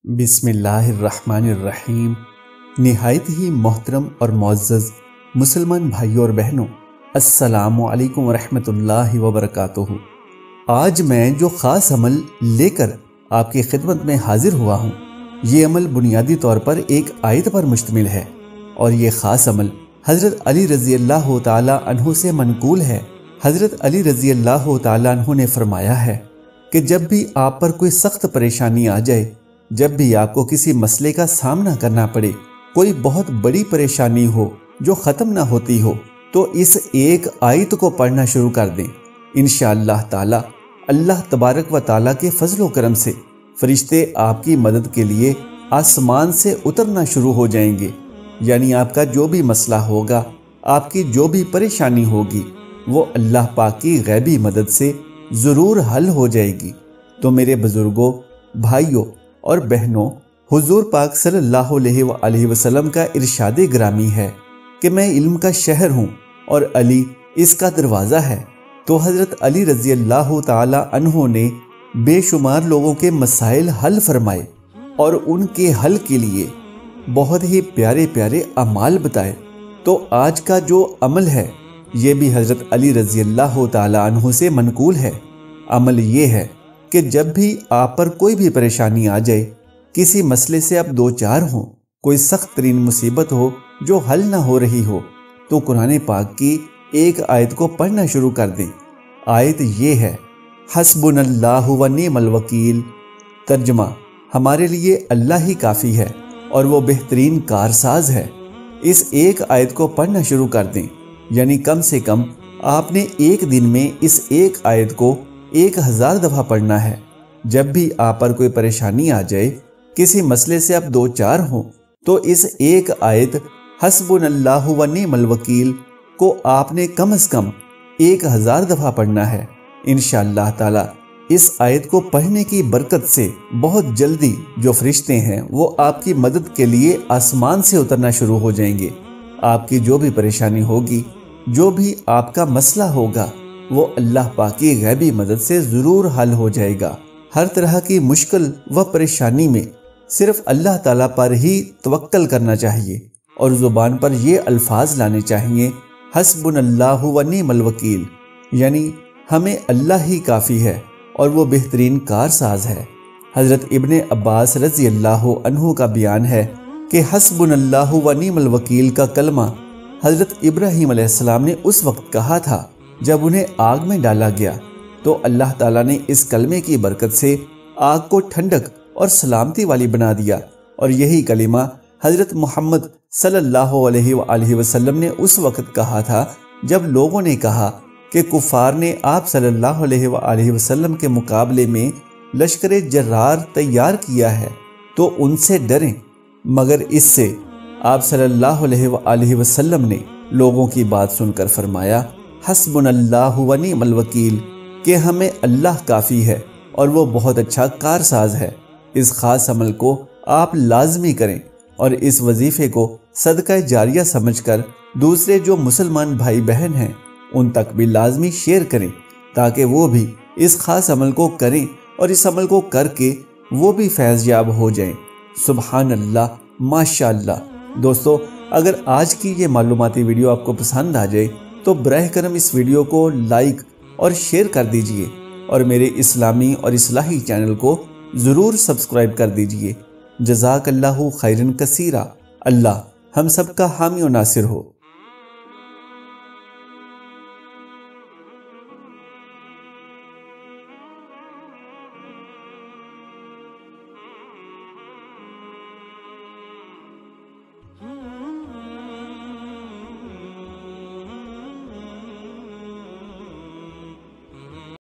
بسم اللہ الرحمن الرحیم۔ نہایت ہی محترم اور معزز مسلمان بھائیوں اور بہنوں، السلام علیکم ورحمۃ اللہ وبرکاتہ۔ آج میں جو خاص عمل لے کر آپ کی خدمت میں حاضر ہوا ہوں، یہ عمل بنیادی طور پر ایک آیت پر مشتمل ہے، اور یہ خاص عمل حضرت علی رضی اللہ تعالی عنہ سے منقول ہے۔ حضرت علی رضی اللہ تعالی عنہ نے فرمایا ہے کہ جب بھی آپ پر کوئی سخت پریشانی آ جائے، جب بھی آپ کو کسی مسئلے کا سامنا کرنا پڑے، کوئی بہت بڑی پریشانی ہو جو ختم نہ ہوتی ہو، تو اس ایک آیت کو پڑھنا شروع کر دیں۔ انشاءاللہ تعالی اللہ تبارک و تعالی کے فضل و کرم سے فرشتے آپ کی مدد کے لیے آسمان سے اترنا شروع ہو جائیں گے، یعنی آپ کا جو بھی مسئلہ ہوگا، آپ کی جو بھی پریشانی ہوگی، وہ اللہ پاک کی غیبی مدد سے ضرور حل ہو جائے گی۔ تو میرے بزرگوں، بھائیوں اور بہنوں، حضور پاک صلی اللہ علیہ وآلہ وسلم کا ارشاد گرامی ہے کہ میں علم کا شہر ہوں اور علی اس کا دروازہ ہے۔ تو حضرت علی رضی اللہ تعالی عنہ نے بے شمار لوگوں کے مسائل حل فرمائے اور ان کے حل کے لیے بہت ہی پیارے پیارے اعمال بتائے۔ تو آج کا جو عمل ہے، یہ بھی حضرت علی رضی اللہ تعالی عنہ سے منقول ہے۔ عمل یہ ہے کہ جب بھی آپ پر کوئی بھی پریشانی آ جائے، کسی مسئلے سے آپ دو چار ہوں، کوئی سخت ترین مصیبت ہو جو حل نہ ہو رہی ہو، تو قرآن پاک کی ایک آیت کو پڑھنا شروع کر دیں۔ آیت یہ ہے، حسبنا اللہ و نعم الوکیل۔ ترجمہ: ہمارے لیے اللہ ہی کافی ہے اور وہ بہترین کارساز ہے۔ اس ایک آیت کو پڑھنا شروع کر دیں، یعنی کم سے کم آپ نے ایک دن میں اس ایک آیت کو 1000 دفعہ پڑھنا ہے۔ جب بھی آپ پر کوئی پریشانی آ جائے، کسی مسئلے سے آپ دو چار ہوں، تو اس ایک آیت حسبنا اللہ و نعم الوکیل کو آپ نے کم از کم 1000 دفعہ پڑھنا ہے۔ انشاءاللہ تعالی اس آیت کو پڑھنے کی برکت سے بہت جلدی جو فرشتے ہیں وہ آپ کی مدد کے لیے آسمان سے اترنا شروع ہو جائیں گے۔ آپ کی جو بھی پریشانی ہوگی، جو بھی آپ کا مسئلہ ہوگا، وہ اللہ پاک کی غیبی مدد سے ضرور حل ہو جائے گا۔ ہر طرح کی مشکل و پریشانی میں صرف اللہ تعالیٰ پر ہی توکل کرنا چاہیے اور زبان پر یہ الفاظ لانے چاہیے، حسبنا اللہ و نعم الوکیل، یعنی ہمیں اللہ ہی کافی ہے اور وہ بہترین کارساز ہے۔ حضرت ابن عباس رضی اللہ عنہ کا بیان ہے کہ حسبنا اللہ و نعم الوکیل کا کلمہ حضرت ابراہیم علیہ السلام نے اس وقت کہا تھا جب انہیں آگ میں ڈالا گیا، تو اللہ تعالیٰ نے اس کلمے کی برکت سے آگ کو ٹھنڈک اور سلامتی والی بنا دیا، اور یہی کلمہ حضرت محمد صلی اللہ علیہ وآلہ وسلم نے اس وقت کہا تھا جب لوگوں نے کہا کہ کفار نے آپ صلی اللہ علیہ وآلہ وسلم کے مقابلے میں لشکر جرار تیار کیا ہے، تو ان سے ڈریں۔ مگر اس سے آپ صلی اللہ علیہ وآلہ وسلم نے لوگوں کی بات سن کر فرمایا، حسبنا اللہ و نعم الوکیل، کہ ہمیں اللہ کافی ہے اور وہ بہت اچھا کارساز ہے۔ اس خاص عمل کو آپ لازمی کریں اور اس وظیفے کو صدقہ جاریہ سمجھ کر دوسرے جو مسلمان بھائی بہن ہیں ان تک بھی لازمی شیئر کریں، تاکہ وہ بھی اس خاص عمل کو کریں اور اس عمل کو کر کے وہ بھی فیض یاب ہو جائیں۔ سبحان اللہ، ماشاءاللہ۔ دوستو، اگر آج کی یہ معلوماتی ویڈیو آپ کو پسند آ جائے تو براہ کرم اس ویڈیو کو لائک اور شیئر کر دیجئے، اور میرے اسلامی اور اصلاحی چینل کو ضرور سبسکرائب کر دیجئے۔ جزاک اللہ خیرن کثیرا۔ اللہ ہم سب کا حامی و ناصر ہو۔